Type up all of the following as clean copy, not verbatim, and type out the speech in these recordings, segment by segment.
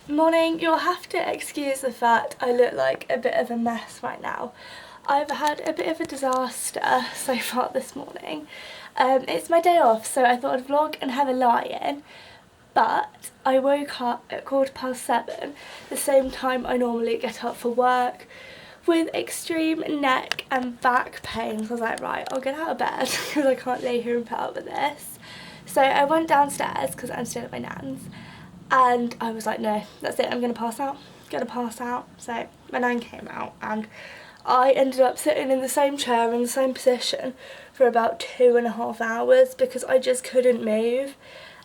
Morning, you'll have to excuse the fact I look like a bit of a mess right now. I've had a bit of a disaster so far this morning. It's my day off, so I thought I'd vlog and have a lie-in, but I woke up at 7:15, the same time I normally get up for work, with extreme neck and back pain. So I was like, right, I'll get out of bed because I can't lay here and put up with this. So I went downstairs because I'm still at my nan's. And I was like, no, that's it, I'm going to pass out. So my nan came out and I ended up sitting in the same chair in the same position for about 2.5 hours because I just couldn't move.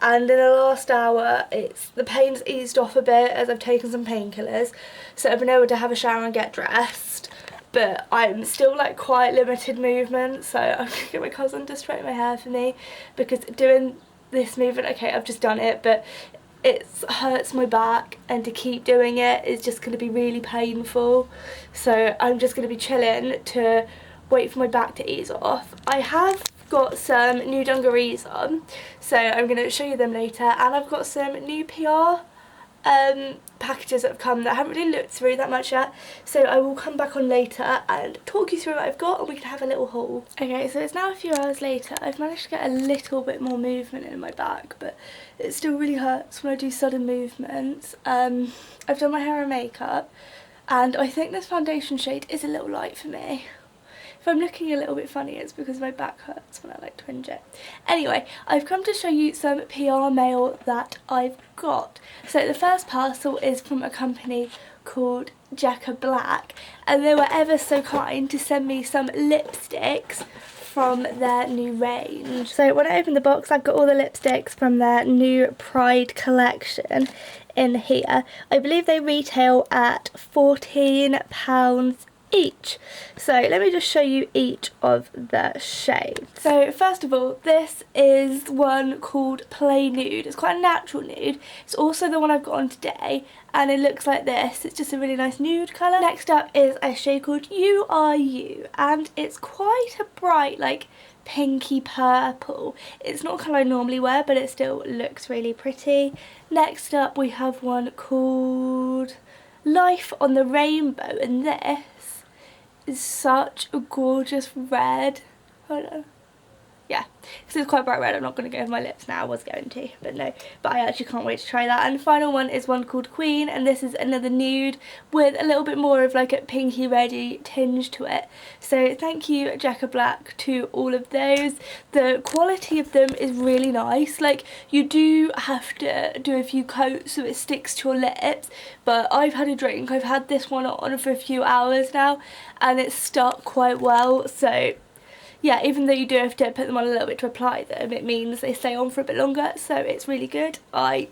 And in the last hour, the pain's eased off a bit as I've taken some painkillers. So I've been able to have a shower and get dressed. But I'm still like quite limited movement, so I'm going to get my cousin to straighten my hair for me because doing this movement, okay, I've just done it, but it hurts my back, and to keep doing it is just going to be really painful. So I'm just going to be chilling to wait for my back to ease off. I have got some new dungarees on, so I'm going to show you them later, and I've got some new PR packages that have come that I haven't really looked through that much yet, so I will come back on later and talk you through what I've got and we can have a little haul. Okay, so it's now a few hours later. I've managed to get a little bit more movement in my back, but it still really hurts when I do sudden movements. I've done my hair and makeup, and I think this foundation shade is a little light for me. If I'm looking a little bit funny, it's because my back hurts when I like twinge it. Anyway, I've come to show you some PR mail that I've got. So the first parcel is from a company called Jacka Black, and they were ever so kind to send me some lipsticks from their new range. So when I opened the box, I've got all the lipsticks from their new Pride collection in here. I believe they retail at £14 each. So let me just show you each of the shades. So first of all, this is one called Play Nude. It's quite a natural nude. It's also the one I've got on today, and it looks like this. It's just a really nice nude colour. Next up is a shade called You Are You, and it's quite a bright, like, pinky purple. It's not a colour I normally wear, but it still looks really pretty. Next up we have one called Life on the Rainbow, and this is such a gorgeous red. Hold on. Yeah, because it's quite bright red. I'm not going to go over my lips now. I was going to, but no. But I actually can't wait to try that. And the final one is one called Queen, and this is another nude with a little bit more of like a pinky reddy tinge to it. So thank you, Jacka Black, to all of those. The quality of them is really nice. Like, you do have to do a few coats so it sticks to your lips, but I've had a drink. I've had this one on for a few hours now, and it's stuck quite well. So yeah, even though you do have to put them on a little bit to apply them, it means they stay on for a bit longer, so it's really good. I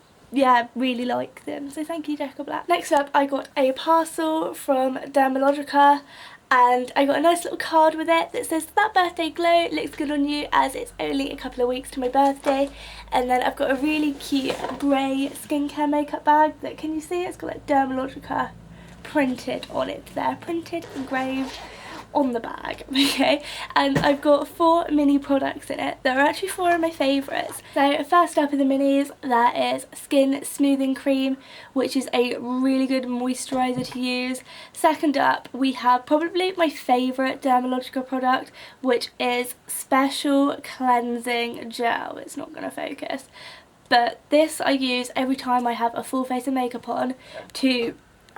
really like them, so thank you, Jacka Black. Next up, I got a parcel from Dermalogica, and I got a nice little card with it that says, "That birthday glow looks good on you as it's only a couple of weeks to my birthday." And then I've got a really cute grey skincare makeup bag that, can you see it? It's got like Dermalogica printed on it there, printed, engraved on the bag, okay? And I've got 4 mini products in it. There are actually 4 of my favourites. So first up in the minis, there is Skin Smoothing Cream, which is a really good moisturiser to use. Second up, we have probably my favourite Dermalogica product, which is Special Cleansing Gel. It's not going to focus. But this I use every time I have a full face of makeup on to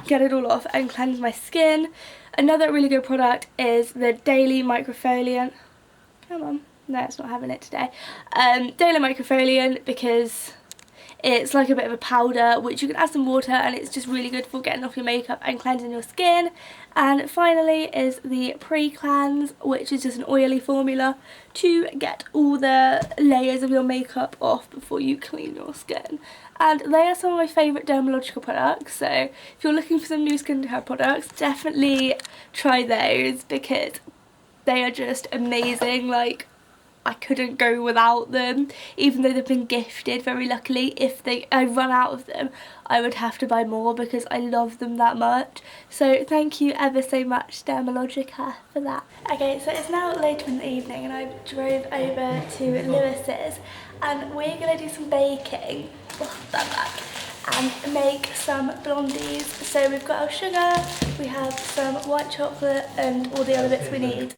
get it all off and cleanse my skin. Another really good product is the Daily Microfoliant. Come on, no, it's not having it today. Daily Microfoliant, because it's like a bit of a powder which you can add some water, and it's just really good for getting off your makeup and cleansing your skin. And finally is the Pre-Cleanse, which is just an oily formula to get all the layers of your makeup off before you clean your skin. And they are some of my favourite Dermalogica products, so if you're looking for some new skincare products, definitely try those because they are just amazing. Like, I couldn't go without them, even though they've been gifted very luckily. If I run out of them, I would have to buy more because I love them that much. So thank you ever so much, Dermalogica, for that. Okay, so it's now later in the evening and I drove over to Lewis's, and we're going to do some baking. Oh, that back. and make some blondies. So we've got our sugar, we have some white chocolate and all the other bits we need.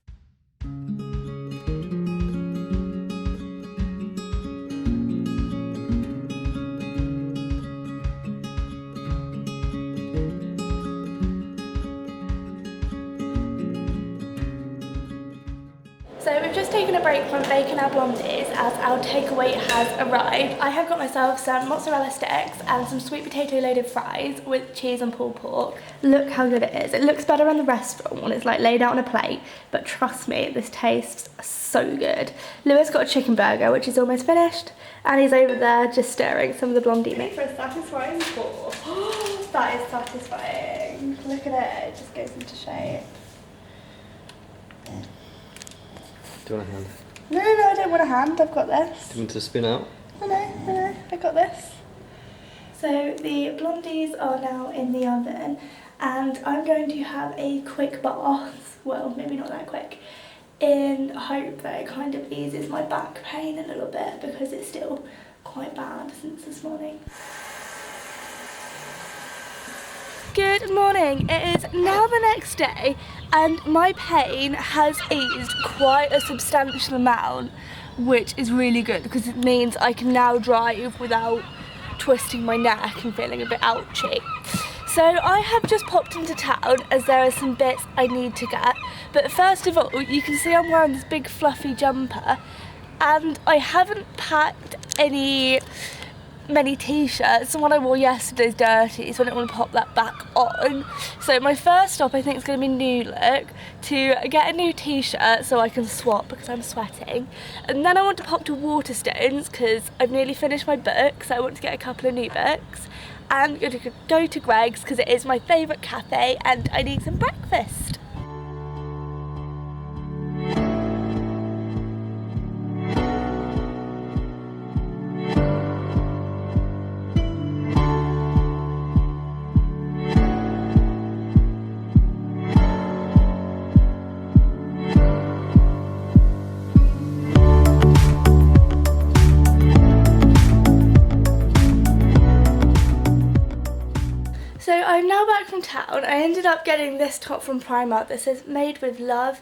So we've just taken a break from making our blondies as our takeaway has arrived. I have got myself some mozzarella sticks and some sweet potato loaded fries with cheese and pulled pork. Look how good it is. It looks better in the restaurant when it's like laid out on a plate, but trust me, this tastes so good. Lewis got a chicken burger, which is almost finished, and he's over there just stirring some of the blondie mix. For a satisfying pour. That is satisfying. Look at it, it just goes into shape. Do you want a hand? No, I don't want a hand, I've got this. Do you want to spin out? No, I got this. So the blondies are now in the oven and I'm going to have a quick bath, well maybe not that quick, in hope that it kind of eases my back pain a little bit because it's still quite bad since this morning. Good morning, it is now the next day and my pain has eased quite a substantial amount, which is really good because it means I can now drive without twisting my neck and feeling a bit ouchy. So I have just popped into town as there are some bits I need to get, but first of all you can see I'm wearing this big fluffy jumper and I haven't packed many t-shirts. The one I wore yesterday's dirty, so I don't want to pop that back on. So my first stop I think is going to be New Look to get a new t-shirt so I can swap because I'm sweating, and then I want to pop to Waterstones because I've nearly finished my book, so I want to get a couple of new books, and go to Greg's because it is my favourite cafe and I need some breakfast. So I'm now back from town. I ended up getting this top from Primark that says made with love,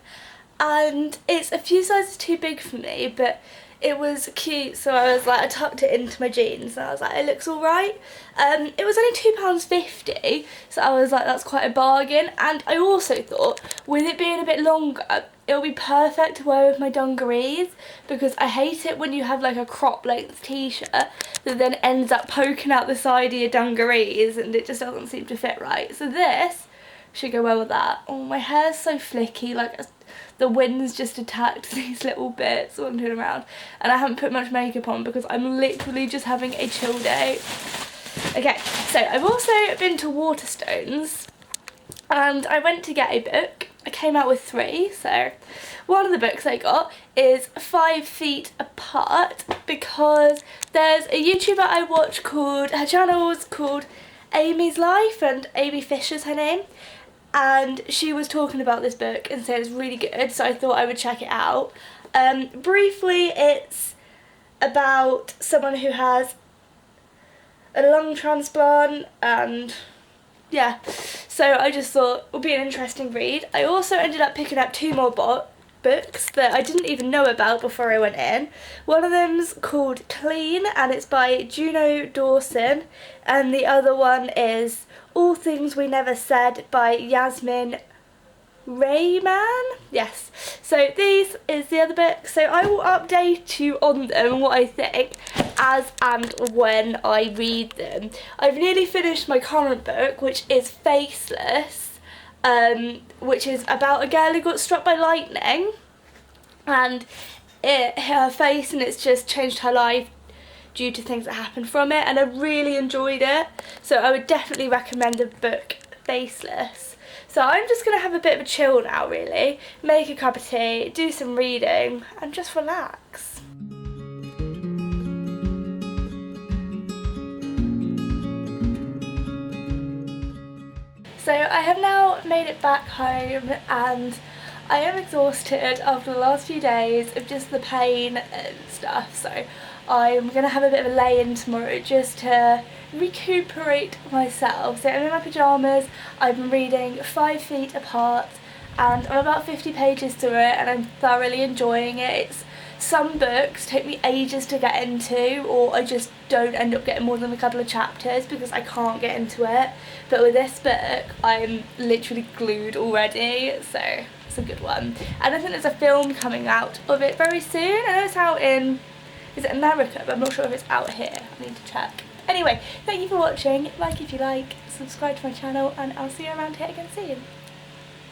and it's a few sizes too big for me, but it was cute, so I was like, I tucked it into my jeans and I was like, it looks alright. It was only £2.50, so I was like, that's quite a bargain, and I also thought with it being a bit longer it'll be perfect to wear with my dungarees because I hate it when you have like a crop length t-shirt that then ends up poking out the side of your dungarees and it just doesn't seem to fit right. So this should go well with that. Oh, my hair's so flicky, like the wind's just attacked these little bits wandering around, and I haven't put much makeup on because I'm literally just having a chill day. Okay, so I've also been to Waterstones and I went to get a book. I came out with 3, so one of the books I got is 5 Feet Apart because there's a YouTuber I watch called, her channel's called Amy's Life and Amy Fisher's her name, and she was talking about this book and said it's really good, so I thought I would check it out. Briefly, it's about someone who has a lung transplant and yeah, so I just thought it would be an interesting read. I also ended up picking up 2 more books that I didn't even know about before I went in. One of them's called Clean and it's by Juno Dawson, and the other one is All Things We Never Said by Yasmin Rayman. Yes, so these is the other book, so I will update you on them and what I think as and when I read them. I've nearly finished my current book, which is Faceless, which is about a girl who got struck by lightning and it hit her face and it's just changed her life due to things that happened from it, and I really enjoyed it, so I would definitely recommend the book Faceless. So I'm just going to have a bit of a chill now really, make a cup of tea, do some reading and just relax. So I have now made it back home and I am exhausted after the last few days of just the pain and stuff, so I'm going to have a bit of a lay-in tomorrow just to recuperate myself. So I'm in my pyjamas, I've been reading 5 Feet Apart, and I'm about 50 pages through it and I'm thoroughly enjoying it. Some books take me ages to get into, or I just don't end up getting more than a couple of chapters because I can't get into it. But with this book, I'm literally glued already, so it's a good one. And I think there's a film coming out of it very soon. I know it's out in, is it America? But I'm not sure if it's out here. I need to check. Anyway, thank you for watching. Like if you like, subscribe to my channel, and I'll see you around here again soon.